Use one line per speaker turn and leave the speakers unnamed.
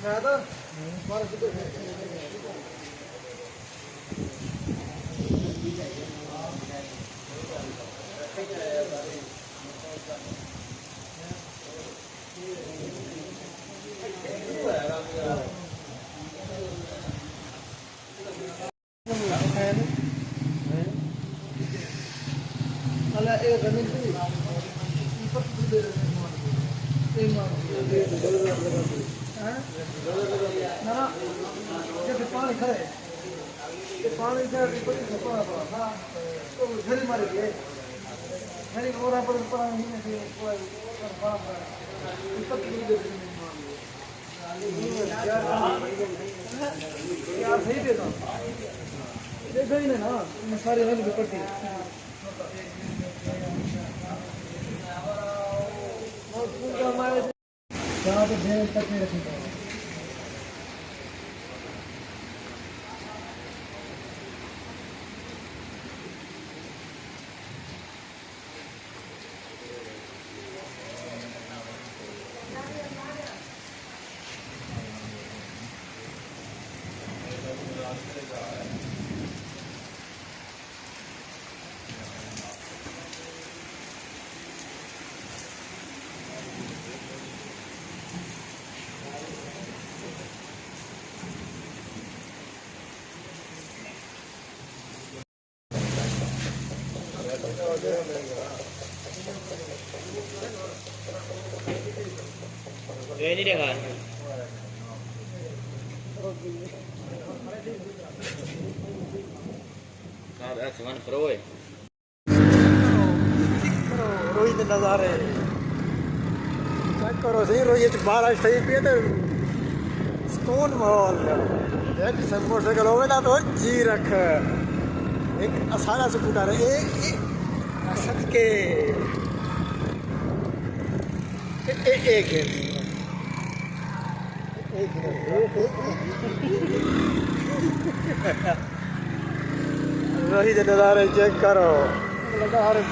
मैं तो पानी खड़े पानी से घड़ी मारी गए घड़ी और पर नहीं यार सही देता देखो ही ना सारे पट्टी यहाँ पे भेड़ तक नहीं रखी
ये नहीं देखा सामान प्रो है
रोहित नज़ारे चेक करो सही रोहित बारिश थी पी तो सुकून माहौल मोटरसाइकिल हो ना तो जी रख एक सारा स्कूटर सदके एक रोहित नज़ारे चेक करो लगा हर